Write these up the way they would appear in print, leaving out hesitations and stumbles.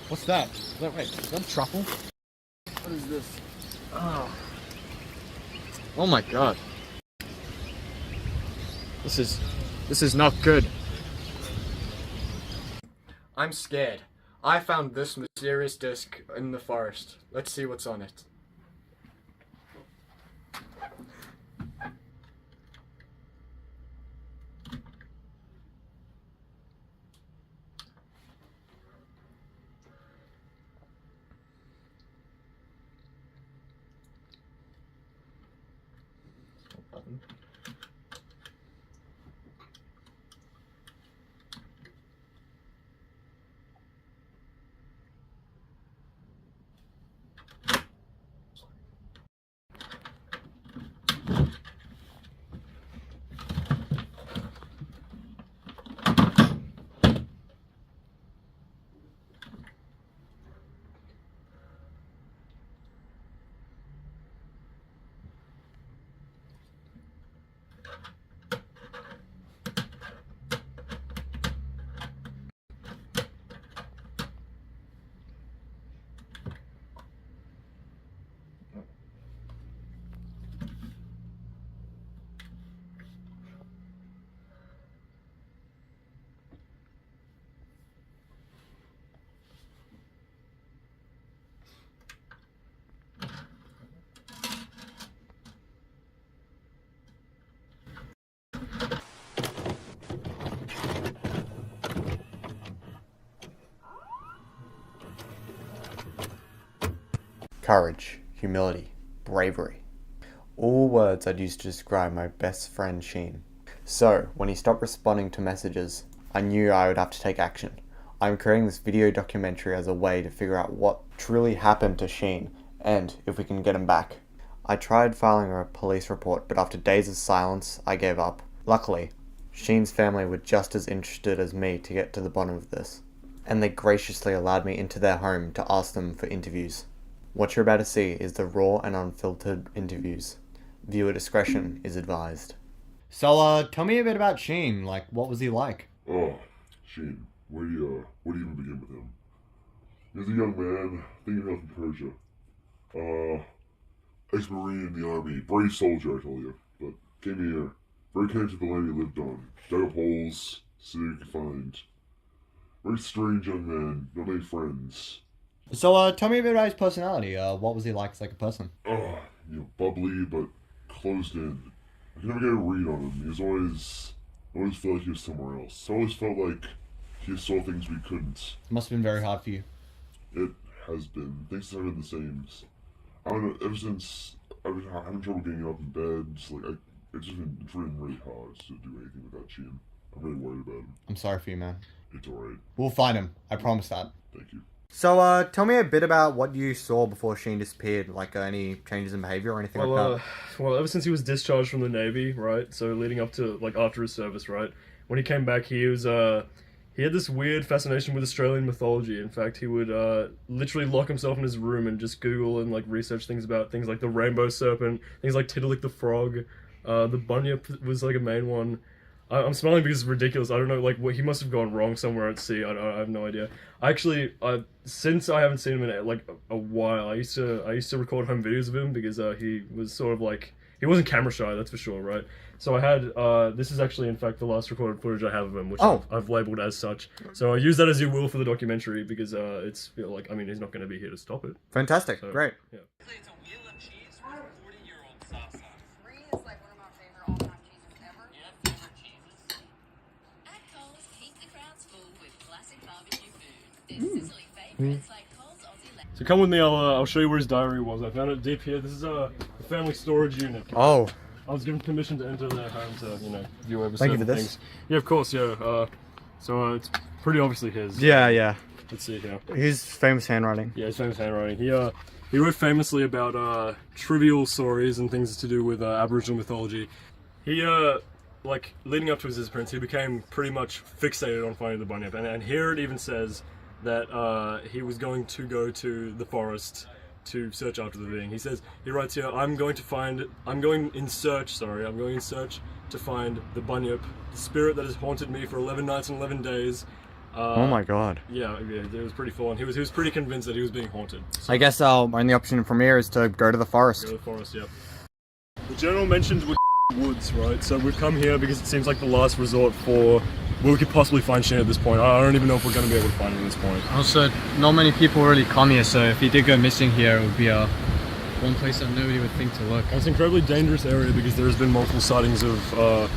What's that? Wait, is that a truffle? What is this? Oh. Oh my god. This is not good. I'm scared. I found this mysterious disc in the forest. Let's see what's on it. Button. Courage, humility, bravery. All words I'd use to describe my best friend Sheen. So, when he stopped responding to messages, I knew I would have to take action. I'm creating this video documentary as a way to figure out what truly happened to Sheen and if we can get him back. I tried filing a police report, but after days of silence, I gave up. Luckily, Sheen's family were just as interested as me to get to the bottom of this, and they graciously allowed me into their home to ask them for interviews. What you're about to see is the raw and unfiltered interviews. Viewer discretion is advised. So, tell me a bit about Sheen. Like, what was he like? Oh, Sheen. Where do you even begin with him? He was a young man, thinking of from Persia. Ex-Marine in the army, brave soldier, I tell you. But came here, very connected to the land he lived on. Dug up holes, city confined. Very strange young man, not many friends. So, tell me a bit about his personality. What was he like as like a person? Bubbly but closed in. I could never get a read on him. He was always felt like he was somewhere else. I always felt like he saw things we couldn't. It must have been very hard for you. It has been. Things have been the same. I don't know, ever since I've been having trouble getting up in bed, it's been really hard to do anything without Sheen. I'm really worried about him. I'm sorry for you, man. It's alright. We'll find him. I promise that. Thank you. So, tell me a bit about what you saw before Sheen disappeared, like any changes in behavior or anything like that. Well, ever since he was discharged from the Navy, right? So leading up to, like, after his service, right? When he came back, he had this weird fascination with Australian mythology. In fact, he would literally lock himself in his room and just Google and like research things about things like the rainbow serpent, things like Tiddalik the frog. The bunyip was like a main one. I'm smiling because it's ridiculous. I don't know, like, he must have gone wrong somewhere at sea. I have no idea. Since I haven't seen him in like a while, I used to record home videos of him because he was sort of like, he wasn't camera shy, that's for sure, right? So I had, this is actually, in fact, the last recorded footage I have of him, which I've labeled as such. So use that as you will for the documentary because it's, like, I mean, he's not going to be here to stop it. Fantastic. So, great. Yeah. It's a wheel of cheese with 40-year-old sauce on it. Brie is like one of my favorite all-time cheeses ever. Yeah, favorite cheeses. At Coles, keep the crowds full with classic barbecue food. There's sizzling favorites like Coles Aussie. So come with me, I'll show you where his diary was. I found it deep here. This is the family storage unit. Oh. I was given permission to enter their home to, view over Thank you certain for this. things. Yeah, of course, yeah. So it's pretty obviously his. Yeah. Let's see here. His famous handwriting. Yeah, his famous handwriting. He wrote famously about trivial stories and things to do with Aboriginal mythology. He, like, leading up to his disappearance, he became pretty much fixated on finding the bunyip. And here it even says that he was going to go to the forest to search after the being. He writes here, I'm going in search to find the bunyip, the spirit that has haunted me for 11 nights and 11 days. Oh my god. Yeah, it was pretty full on. He was pretty convinced that he was being haunted. So I guess our only option from here is to go to the forest. go to the forest, yep. The general mentioned woods, right? So we've come here because it seems like the last resort for where we could possibly find Sheen at this point. I don't even know if we're going to be able to find him at this point. Also, not many people really come here, so if he did go missing here, it would be one place that nobody would think to look. And it's an incredibly dangerous area because there's been multiple sightings of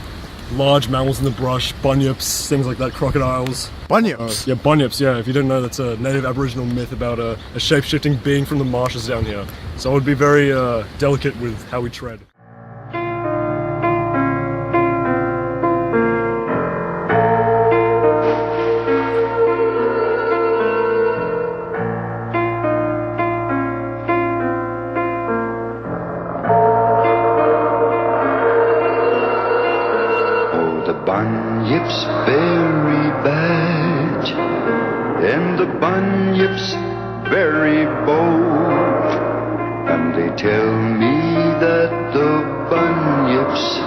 large mammals in the brush, bunyips, things like that, crocodiles. Bunyips? Yeah, bunyips, yeah. If you didn't know, that's a native Aboriginal myth about a shape-shifting being from the marshes down here. So I would be very delicate with how we tread. Bunyip's very bad, and the bunyip's very bold, and they tell me that the bunyip's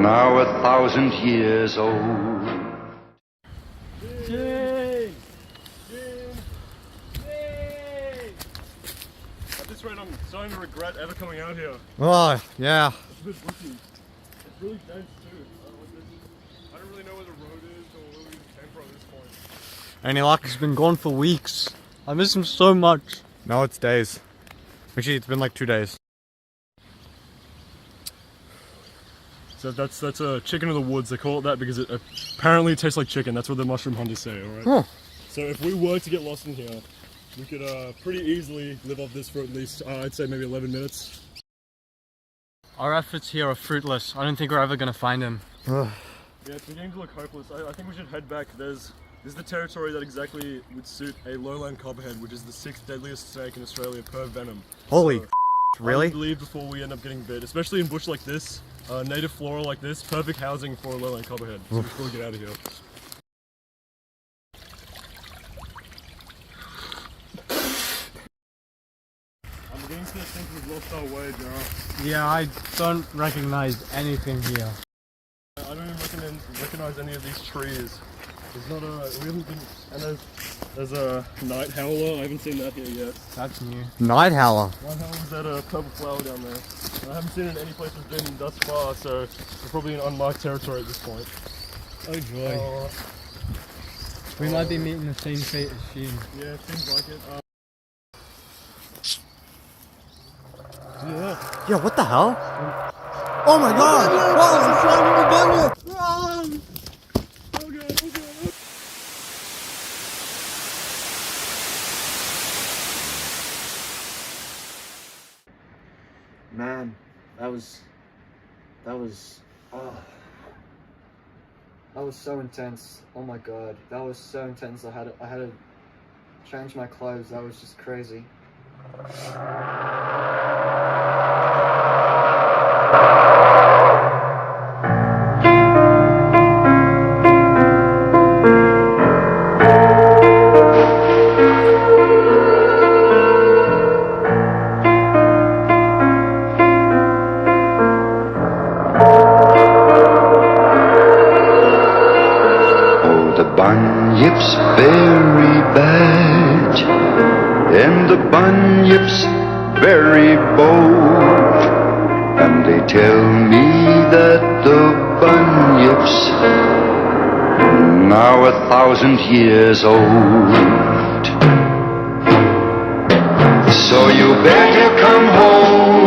now 1,000 years old. At this rate, I'm starting to regret ever coming out here. Oh, yeah. It's a bit rookie. It's really dense too. I don't really know where the road is or where we came from at this point. Any luck? He's been gone for weeks. I miss him so much. No, it's days. Actually, it's been like 2 days. So that's a chicken of the woods. They call it that because it apparently tastes like chicken. That's what the mushroom hunters say, alright? Huh. So if we were to get lost in here, we could pretty easily live off this for at least, I'd say maybe 11 minutes. Our efforts here are fruitless. I don't think we're ever gonna find him. Yeah, it's beginning to look hopeless. I think we should head back. This is the territory that exactly would suit a lowland copperhead, which is the 6th deadliest snake in Australia per venom. Holy So, really? I would leave before we end up getting bit, especially in bush like this, native flora like this, perfect housing for a lowland copperhead. So we should probably get out of here. I'm beginning to think we've lost our way, Jarrah. Yeah, I don't recognize anything here. I don't even recognize any of these trees. There's not we haven't been, and there's a night howler. I haven't seen that here yet. That's new. Night howler. Night howler's that purple flower down there. I haven't seen it in any place we've been thus far, so we're probably in unmarked territory at this point. Oh joy. We might be meeting the same fate as Sheen. Yeah, seems like it. Yeah. Yeah, what the hell? Oh my god! Wow, it's flying in the bunyip! Man, that was so intense. Oh my god, that was so intense. I had to change my clothes. That was just crazy. Bunyip's very bad, and the bunyip's very bold, and they tell me that the bunyip's now 1,000 years old. So you better come home